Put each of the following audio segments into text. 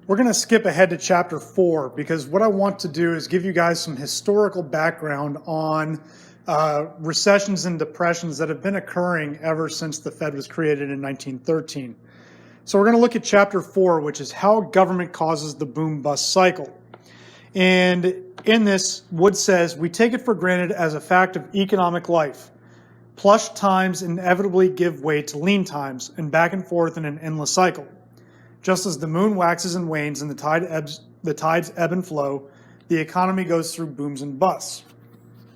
We're going to skip ahead to chapter 4 because what I want to do is give you guys some historical background on recessions and depressions that have been occurring ever since the Fed was created in 1913. So we're going to look at chapter 4, which is how government causes the boom-bust cycle. And in this, Wood says, we take it for granted as a fact of economic life. Plush times inevitably give way to lean times, and back and forth in an endless cycle. Just as the moon waxes and wanes and the tides ebb and flow, the economy goes through booms and busts.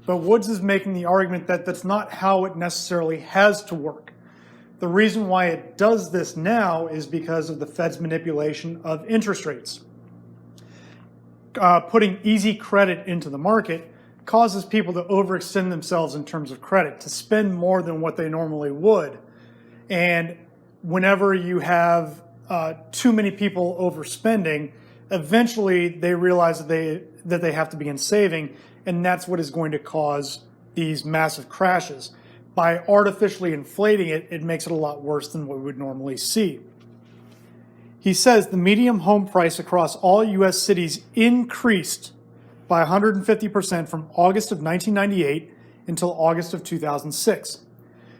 But Woods is making the argument that that's not how it necessarily has to work. The reason why it does this now is because of the Fed's manipulation of interest rates. Putting easy credit into the market causes people to overextend themselves in terms of credit, to spend more than what they normally would. And whenever you have too many people overspending, eventually they realize that they have to begin saving, and that's what is going to cause these massive crashes. By artificially inflating it, it makes it a lot worse than what we would normally see. He says the median home price across all U.S. cities increased by 150% from August of 1998 until August of 2006.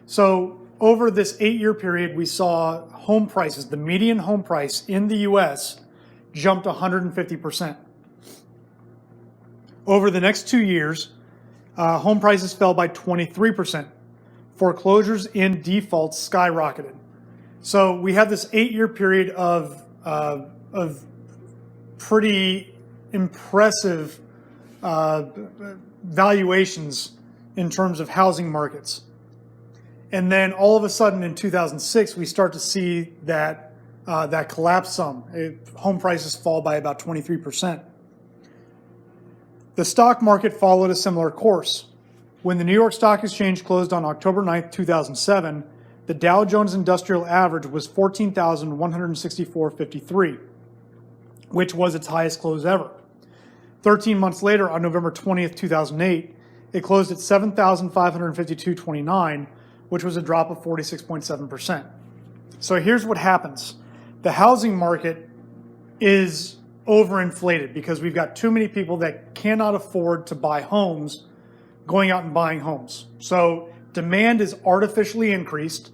So over this 8-year period, we saw home prices, the median home price in the U.S. jumped 150%. Over the next 2 years, home prices fell by 23%. Foreclosures and defaults skyrocketed. So we have this 8-year period of pretty impressive valuations in terms of housing markets. And then all of a sudden in 2006, we start to see that collapse some. Home prices fall by about 23%. The stock market followed a similar course. When the New York Stock Exchange closed on October 9, 2007, the Dow Jones Industrial Average was 14,164.53, which was its highest close ever. 13 months later, on November 20th, 2008, it closed at 7,552.29, which was a drop of 46.7%. So here's what happens. The housing market is overinflated because we've got too many people that cannot afford to buy homes going out and buying homes. So demand is artificially increased,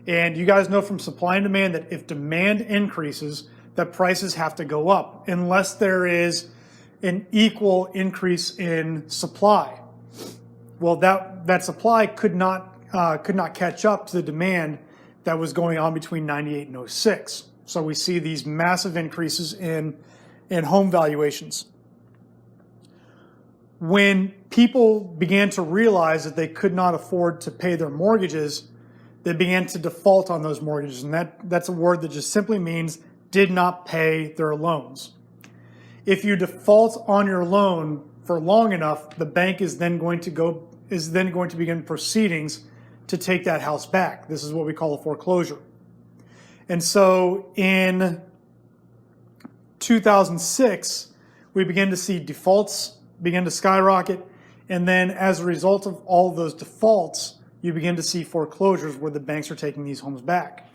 and you guys know from supply and demand that if demand increases, that prices have to go up unless there is an equal increase in supply. Well, that supply could not catch up to the demand that was going on between 98 and 06. So we see these massive increases in home valuations. When people began to realize that they could not afford to pay their mortgages, they began to default on those mortgages. And that's a word that just simply means did not pay their loans. If you default on your loan for long enough, the bank is then going to begin proceedings to take that house back. This is what we call a foreclosure. And so in 2006, we began to see defaults begin to skyrocket. And then as a result of all of those defaults, you begin to see foreclosures where the banks are taking these homes back.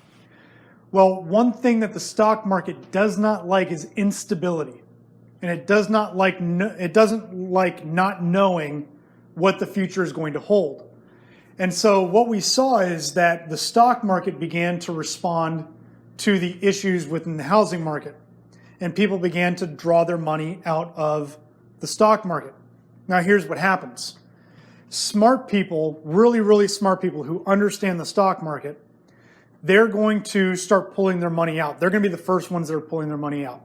Well, one thing that the stock market does not like is instability. And it doesn't like not knowing what the future is going to hold. And so what we saw is that the stock market began to respond to the issues within the housing market. And people began to draw their money out of the stock market. Now here's what happens. Smart people, really, really smart people who understand the stock market, they're going to start pulling their money out. They're going to be the first ones that are pulling their money out.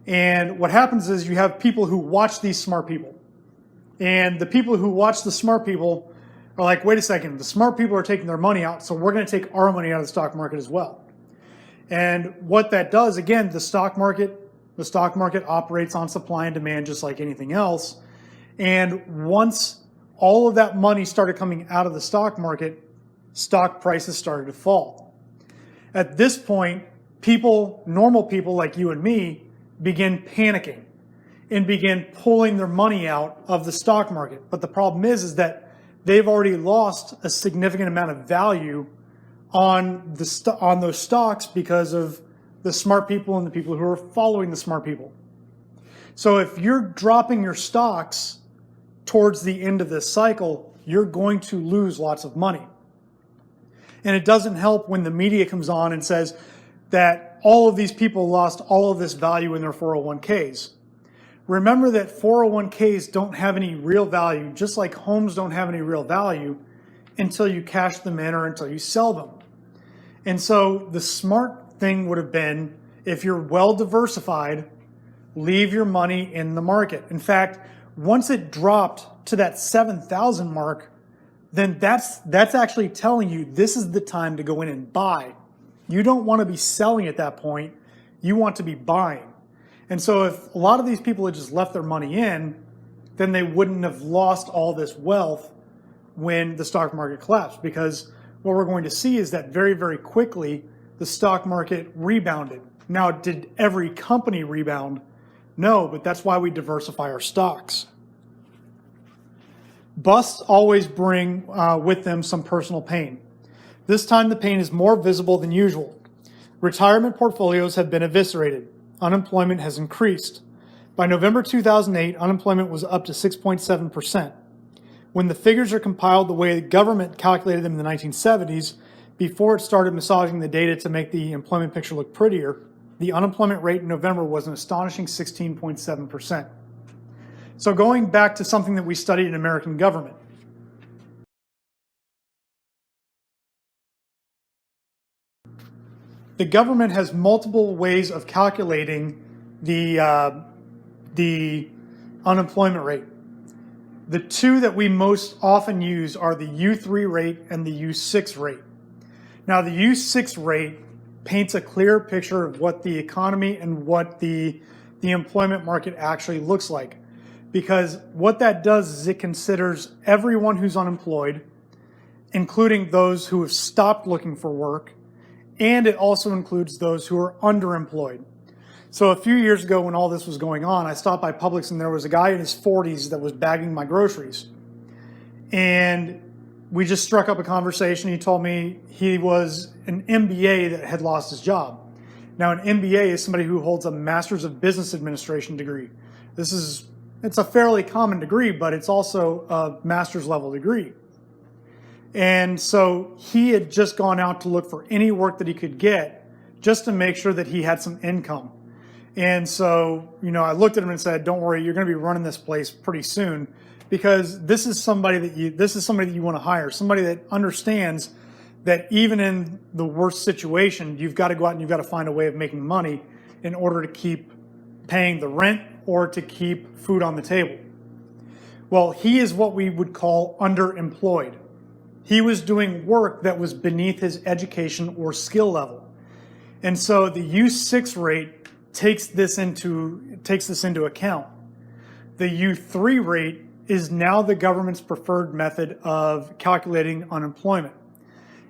And what happens is you have people who watch these smart people. And the people who watch the smart people are like, wait a second, the smart people are taking their money out, so we're going to take our money out of the stock market as well. And what that does, again, the stock market operates on supply and demand just like anything else. And once all of that money started coming out of the stock market, stock prices started to fall. At this point, normal people like you and me, begin panicking and begin pulling their money out of the stock market. But the problem is that they've already lost a significant amount of value on those stocks because of the smart people and the people who are following the smart people. So if you're dropping your stocks towards the end of this cycle, you're going to lose lots of money. And it doesn't help when the media comes on and says that all of these people lost all of this value in their 401ks. Remember that 401ks don't have any real value, just like homes don't have any real value until you cash them in or until you sell them. And so the smart thing would have been, if you're well diversified, leave your money in the market. In fact, once it dropped to that 7,000 mark, then that's actually telling you this is the time to go in and buy. You don't want to be selling at that point. You want to be buying. And so if a lot of these people had just left their money in, then they wouldn't have lost all this wealth when the stock market collapsed, because what we're going to see is that very, very quickly, the stock market rebounded. Now, did every company rebound? No, but that's why we diversify our stocks. Busts always bring with them some personal pain. This time the pain is more visible than usual. Retirement portfolios have been eviscerated. Unemployment has increased. By November 2008, unemployment was up to 6.7%. When the figures are compiled the way the government calculated them in the 1970s, before it started massaging the data to make the employment picture look prettier, the unemployment rate in November was an astonishing 16.7%. So going back to something that we studied in American government, the government has multiple ways of calculating the unemployment rate. The two that we most often use are the U3 rate and the U6 rate. Now, the U6 rate paints a clear picture of what the economy and what the employment market actually looks like. Because what that does is it considers everyone who's unemployed, including those who have stopped looking for work, and it also includes those who are underemployed. So a few years ago when all this was going on, I stopped by Publix and there was a guy in his 40s that was bagging my groceries. And we just struck up a conversation. He told me he was an MBA that had lost his job. Now, an MBA is somebody who holds a Master's of Business Administration degree. It's a fairly common degree, but it's also a master's level degree. And so he had just gone out to look for any work that he could get just to make sure that he had some income. And so, I looked at him and said, don't worry, you're going to be running this place pretty soon, because this is somebody that you want to hire, somebody that understands that even in the worst situation, you've got to go out and you've got to find a way of making money in order to keep paying the rent or to keep food on the table. Well, he is what we would call underemployed. He was doing work that was beneath his education or skill level. And so the U6 rate takes this into account. The U3 rate is now the government's preferred method of calculating unemployment.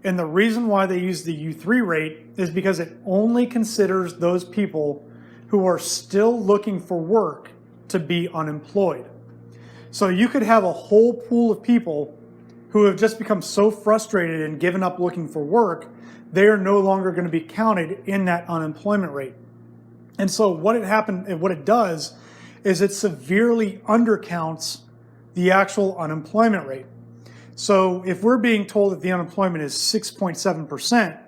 And the reason why they use the U3 rate is because it only considers those people who are still looking for work to be unemployed. So you could have a whole pool of people who have just become so frustrated and given up looking for work, they are no longer going to be counted in that unemployment rate. And so what it does is it severely undercounts the actual unemployment rate. So if we're being told that the unemployment is 6.7%,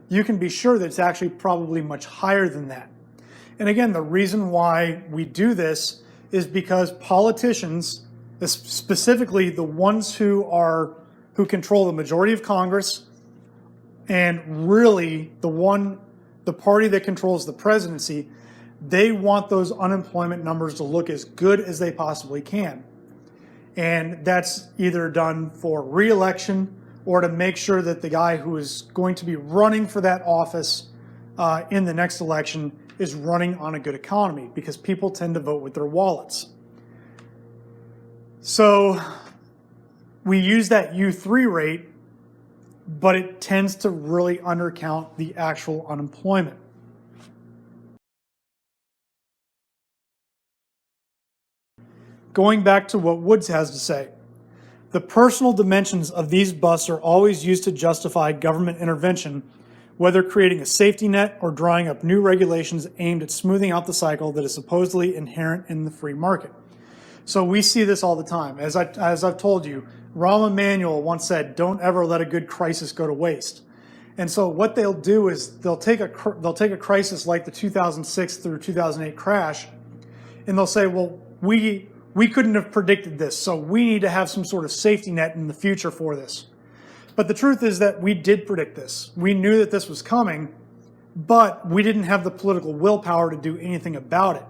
you can be sure that it's actually probably much higher than that. And again, the reason why we do this is because politicians, specifically the ones who control the majority of Congress, and really the party that controls the presidency, they want those unemployment numbers to look as good as they possibly can. And that's either done for re-election or to make sure that the guy who is going to be running for that office in the next election is running on a good economy, because people tend to vote with their wallets. So we use that U3 rate, but it tends to really undercount the actual unemployment. Going back to what Woods has to say, the personal dimensions of these busts are always used to justify government intervention whether creating a safety net or drawing up new regulations aimed at smoothing out the cycle that is supposedly inherent in the free market. So we see this all the time. As I've told you, Rahm Emanuel once said, "Don't ever let a good crisis go to waste." And so what they'll do is they'll take a crisis like the 2006 through 2008 crash, and they'll say, "Well, we couldn't have predicted this, so we need to have some sort of safety net in the future for this." But the truth is that we did predict this. We knew that this was coming, but we didn't have the political willpower to do anything about it.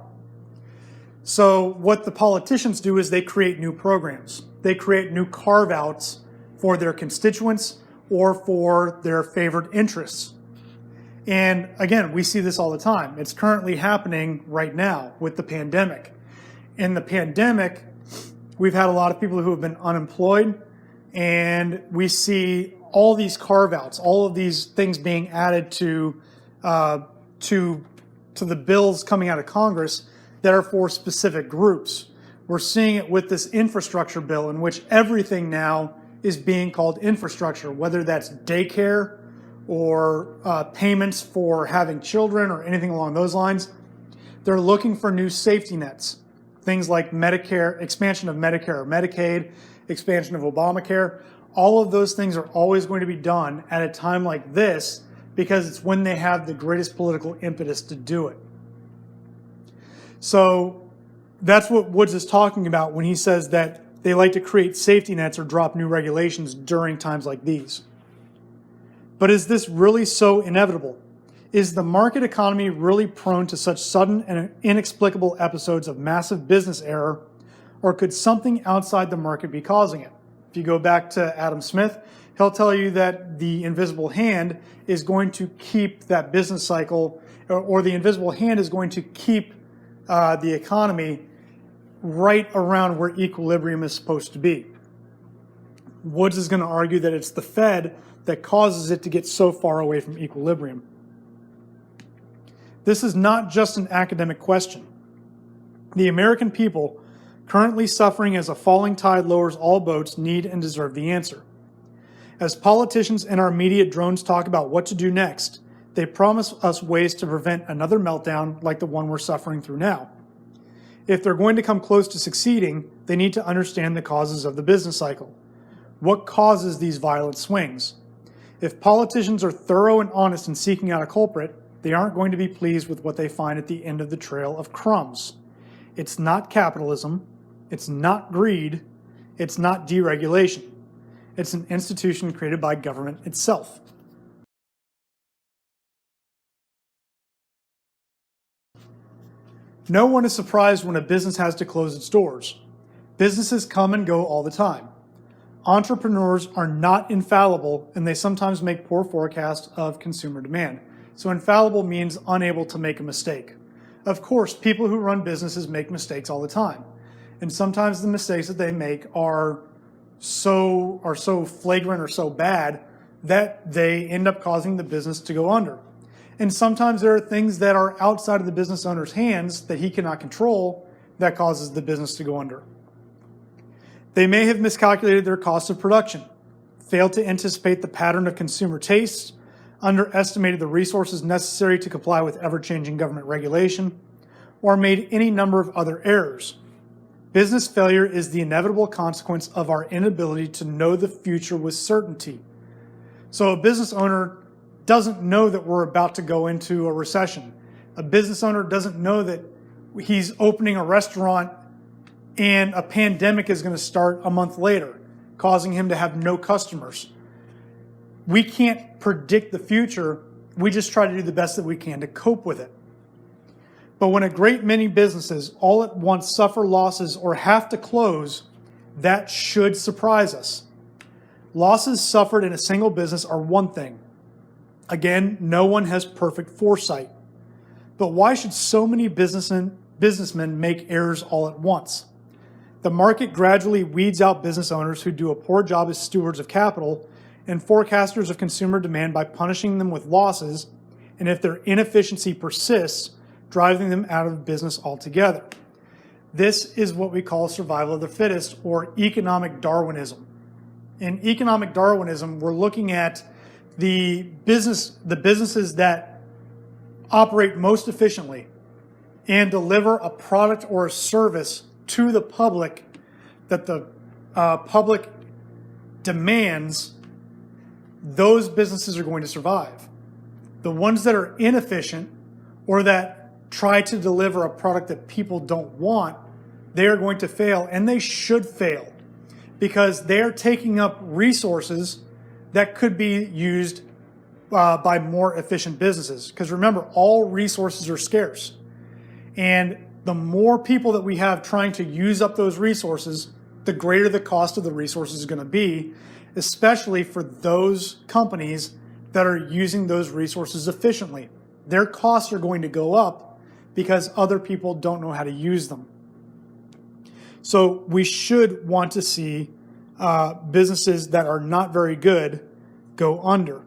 So what the politicians do is they create new programs. They create new carve-outs for their constituents or for their favored interests. And again, we see this all the time. It's currently happening right now with the pandemic. In the pandemic, we've had a lot of people who have been unemployed, and we see all these carve-outs, all of these things being added to the bills coming out of Congress that are for specific groups. We're seeing it with this infrastructure bill, in which everything now is being called infrastructure, whether that's daycare or payments for having children or anything along those lines. They're looking for new safety nets, things like Medicare, expansion of Medicare or Medicaid, expansion of Obamacare. All of those things are always going to be done at a time like this because it's when they have the greatest political impetus to do it. So that's what Woods is talking about when he says that they like to create safety nets or drop new regulations during times like these. But is this really so inevitable? Is the market economy really prone to such sudden and inexplicable episodes of massive business error, or could something outside the market be causing it? If you go back to Adam Smith, he'll tell you that the invisible hand is going to keep that business cycle, or the invisible hand is going to keep the economy right around where equilibrium is supposed to be. Woods is going to argue that it's the Fed that causes it to get so far away from equilibrium. This is not just an academic question. The American people, currently suffering as a falling tide lowers all boats, need and deserve the answer. As politicians and our media drones talk about what to do next, they promise us ways to prevent another meltdown like the one we're suffering through now. If they're going to come close to succeeding, they need to understand the causes of the business cycle. What causes these violent swings? If politicians are thorough and honest in seeking out a culprit, they aren't going to be pleased with what they find at the end of the trail of crumbs. It's not capitalism. It's not greed. It's not deregulation. It's an institution created by government itself. No one is surprised when a business has to close its doors. Businesses come and go all the time. Entrepreneurs are not infallible, and they sometimes make poor forecasts of consumer demand. So infallible means unable to make a mistake. Of course, people who run businesses make mistakes all the time. And sometimes the mistakes that they make are so flagrant or so bad that they end up causing the business to go under. And sometimes there are things that are outside of the business owner's hands that he cannot control that causes the business to go under. They may have miscalculated their cost of production, failed to anticipate the pattern of consumer tastes, underestimated the resources necessary to comply with ever-changing government regulation, or made any number of other errors. Business failure is the inevitable consequence of our inability to know the future with certainty. So a business owner doesn't know that we're about to go into a recession. A business owner doesn't know that he's opening a restaurant and a pandemic is going to start a month later, causing him to have no customers. We can't predict the future. We just try to do the best that we can to cope with it. But when a great many businesses all at once suffer losses or have to close, that should surprise us. Losses suffered in a single business are one thing. Again, no one has perfect foresight. But why should so many businessmen make errors all at once? The market gradually weeds out business owners who do a poor job as stewards of capital and forecasters of consumer demand by punishing them with losses, and if their inefficiency persists, driving them out of business altogether. This is what we call survival of the fittest, or economic Darwinism. In economic Darwinism, we're looking at the businesses that operate most efficiently and deliver a product or a service to the public that the public demands, those businesses are going to survive. The ones that are inefficient or that try to deliver a product that people don't want, they are going to fail, and they should fail because they are taking up resources that could be used by more efficient businesses. Because remember, all resources are scarce. And the more people that we have trying to use up those resources, the greater the cost of the resources is going to be, especially for those companies that are using those resources efficiently. Their costs are going to go up because other people don't know how to use them. So we should want to see businesses that are not very good go under.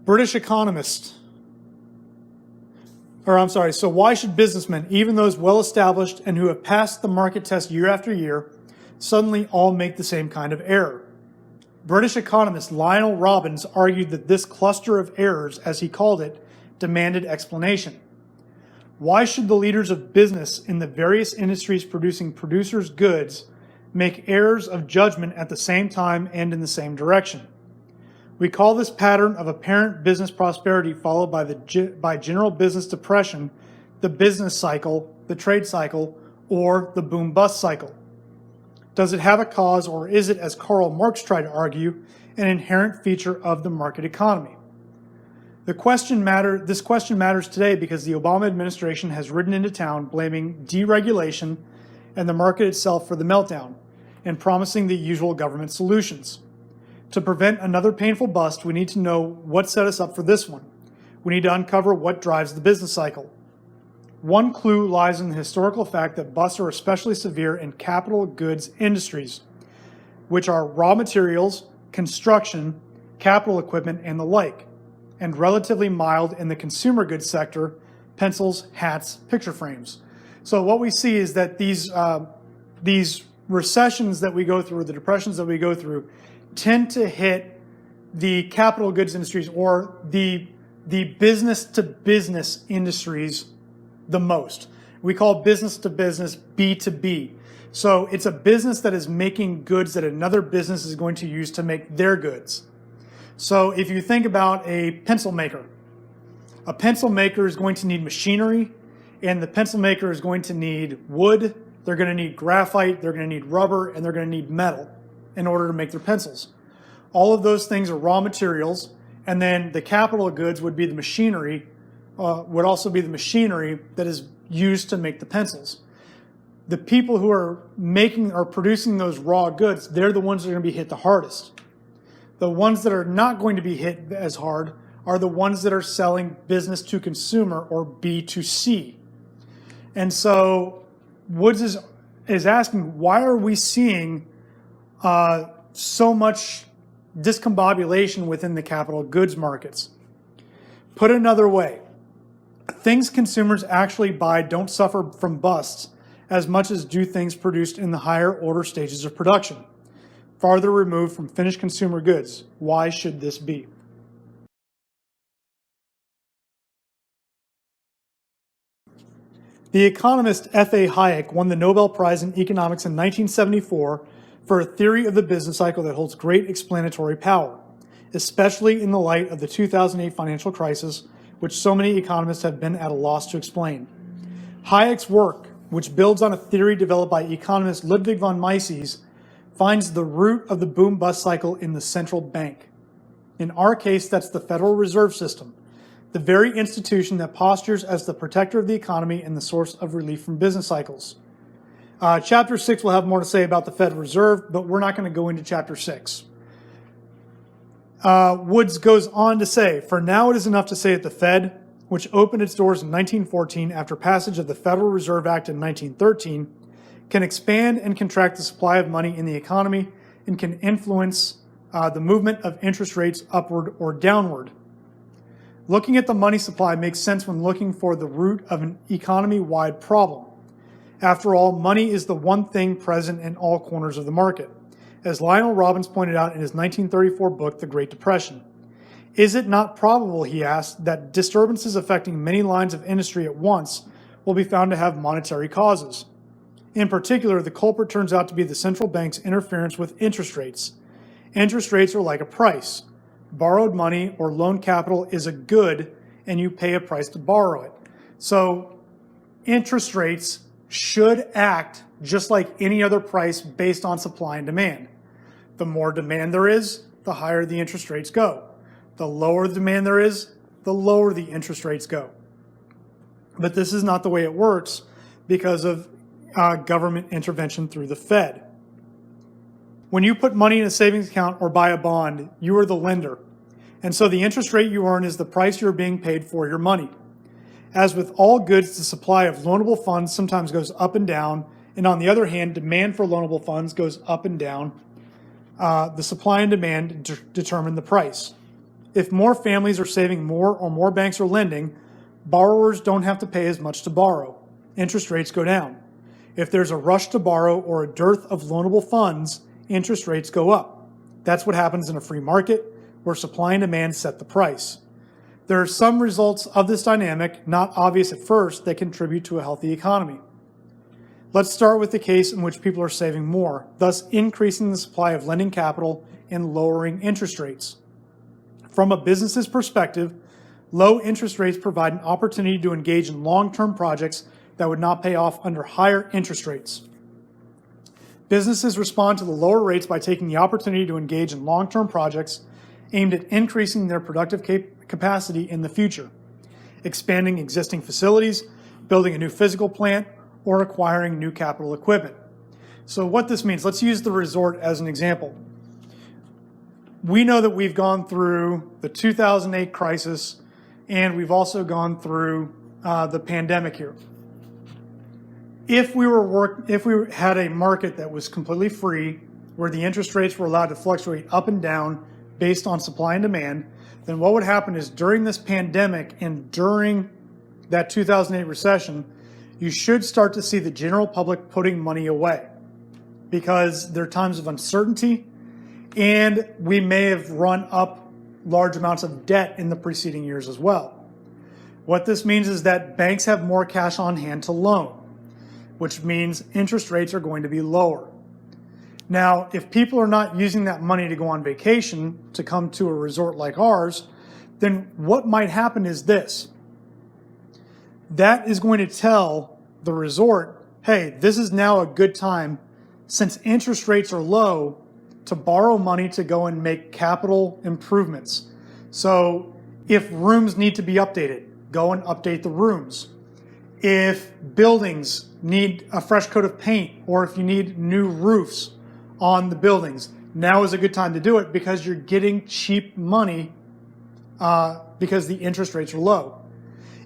British economist, so why should businessmen, even those well-established and who have passed the market test year after year, suddenly all make the same kind of error? British economist Lionel Robbins argued that this cluster of errors, as he called it, demanded explanation. Why should the leaders of business in the various industries producing producers' goods make errors of judgment at the same time and in the same direction? We call this pattern of apparent business prosperity followed by general business depression the business cycle, the trade cycle, or the boom-bust cycle. Does it have a cause, or is it, as Karl Marx tried to argue, an inherent feature of the market economy? This question matters today because the Obama administration has ridden into town blaming deregulation and the market itself for the meltdown and promising the usual government solutions. To prevent another painful bust, we need to know what set us up for this one. We need to uncover what drives the business cycle. One clue lies in the historical fact that busts are especially severe in capital goods industries, which are raw materials, construction, capital equipment, and the like, and relatively mild in the consumer goods sector, pencils, hats, picture frames. So what we see is that these recessions that we go through, the depressions that we go through, tend to hit the capital goods industries or the business to business industries the most. We call business to business B2B. So it's a business that is making goods that another business is going to use to make their goods. So if you think about a pencil maker is going to need machinery, and the pencil maker is going to need wood, they're going to need graphite, they're going to need rubber, and they're going to need metal in order to make their pencils. All of those things are raw materials, and then the capital goods would be the machinery, would also be the machinery that is used to make the pencils. The people who are making or producing those raw goods, they're the ones that are going to be hit the hardest. The ones that are not going to be hit as hard are the ones that are selling business to consumer or B2C. And so Woods is asking, why are we seeing so much discombobulation within the capital goods markets? Put another way, things consumers actually buy don't suffer from busts as much as do things produced in the higher order stages of production, farther removed from finished consumer goods. Why should this be? The economist F.A. Hayek won the Nobel Prize in Economics in 1974 for a theory of the business cycle that holds great explanatory power, especially in the light of the 2008 financial crisis, which so many economists have been at a loss to explain. Hayek's work, which builds on a theory developed by economist Ludwig von Mises, finds the root of the boom-bust cycle in the central bank. In our case, that's the Federal Reserve System, the very institution that postures as the protector of the economy and the source of relief from business cycles. Chapter 6 will have more to say about the Federal Reserve, but we're not going to go into Chapter 6. Woods goes on to say, for now it is enough to say that the Fed, which opened its doors in 1914 after passage of the Federal Reserve Act in 1913, can expand and contract the supply of money in the economy and can influence the movement of interest rates upward or downward. Looking at the money supply makes sense when looking for the root of an economy-wide problem. After all, money is the one thing present in all corners of the market, as Lionel Robbins pointed out in his 1934 book, The Great Depression. Is it not probable, he asked, that disturbances affecting many lines of industry at once will be found to have monetary causes? In particular, the culprit turns out to be the central bank's interference with interest rates. Interest rates are like a price. Borrowed money or loan capital is a good, and you pay a price to borrow it. So interest rates should act just like any other price based on supply and demand. The more demand there is, the higher the interest rates go. The lower the demand there is, the lower the interest rates go. But this is not the way it works because of government intervention through the Fed. When you put money in a savings account or buy a bond, you are the lender. And so the interest rate you earn is the price you're being paid for your money. As with all goods, the supply of loanable funds sometimes goes up and down. And on the other hand, demand for loanable funds goes up and down. The supply and demand determine the price. If more families are saving more or more banks are lending, borrowers don't have to pay as much to borrow. Interest rates go down. If there's a rush to borrow or a dearth of loanable funds, interest rates go up. That's what happens in a free market where supply and demand set the price. There are some results of this dynamic, not obvious at first, that contribute to a healthy economy. Let's start with the case in which people are saving more, thus increasing the supply of lending capital and lowering interest rates. From a business's perspective, low interest rates provide an opportunity to engage in long-term projects that would not pay off under higher interest rates. Businesses respond to the lower rates by taking the opportunity to engage in long-term projects aimed at increasing their productive capacity in the future, expanding existing facilities, building a new physical plant, or acquiring new capital equipment. So what this means, let's use the resort as an example. We know that we've gone through the 2008 crisis, and we've also gone through the pandemic here. If we had a market that was completely free, where the interest rates were allowed to fluctuate up and down based on supply and demand, then what would happen is during this pandemic and during that 2008 recession, you should start to see the general public putting money away because there are times of uncertainty, and we may have run up large amounts of debt in the preceding years as well. What this means is that banks have more cash on hand to loan, which means interest rates are going to be lower. Now, if people are not using that money to go on vacation, to come to a resort like ours, then what might happen is this. That is going to tell the resort, hey, this is now a good time, since interest rates are low, to borrow money to go and make capital improvements. So if rooms need to be updated, go and update the rooms. If buildings need a fresh coat of paint, or if you need new roofs on the buildings, now is a good time to do it because you're getting cheap money because the interest rates are low.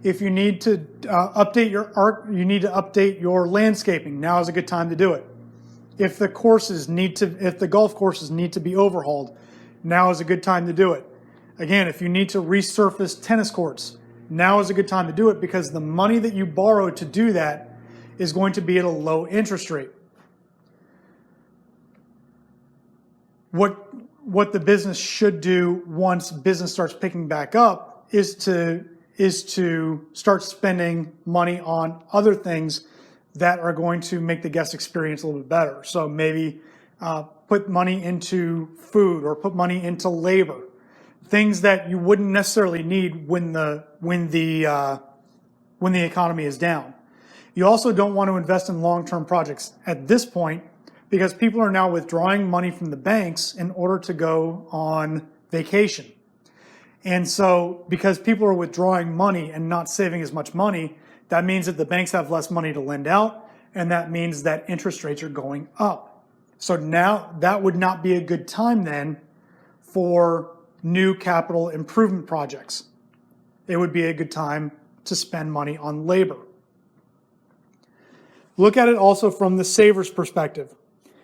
If you need to update your art, you need to update your landscaping, now is a good time to do it. If the golf courses need to be overhauled, now is a good time to do it. Again, if you need to resurface tennis courts, now is a good time to do it because the money that you borrow to do that is going to be at a low interest rate. What the business should do once business starts picking back up is to start spending money on other things that are going to make the guest experience a little bit better. So maybe put money into food or put money into labor, things that you wouldn't necessarily need when the economy is down. You also don't want to invest in long-term projects at this point because people are now withdrawing money from the banks in order to go on vacation. And so because people are withdrawing money and not saving as much money, that means that the banks have less money to lend out, and that means that interest rates are going up. So now that would not be a good time then for new capital improvement projects. It would be a good time to spend money on labor. Look at it also from the saver's perspective.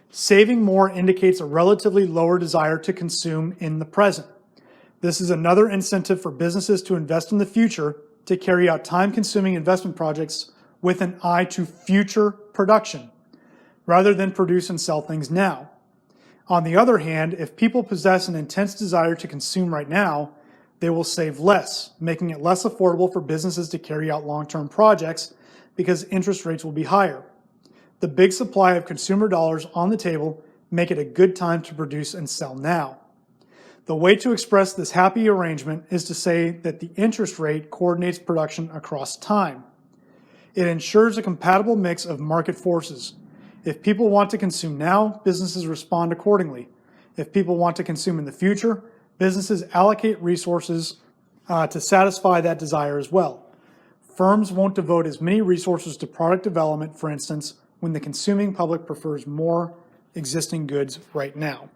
Saving more indicates a relatively lower desire to consume in the present. This is another incentive for businesses to invest in the future to carry out time-consuming investment projects with an eye to future production, rather than produce and sell things now. On the other hand, if people possess an intense desire to consume right now, they will save less, making it less affordable for businesses to carry out long-term projects because interest rates will be higher. The big supply of consumer dollars on the table make it a good time to produce and sell now. The way to express this happy arrangement is to say that the interest rate coordinates production across time. It ensures a compatible mix of market forces. If people want to consume now, businesses respond accordingly. If people want to consume in the future, businesses allocate resources to satisfy that desire as well. Firms won't devote as many resources to product development, for instance, when the consuming public prefers more existing goods right now.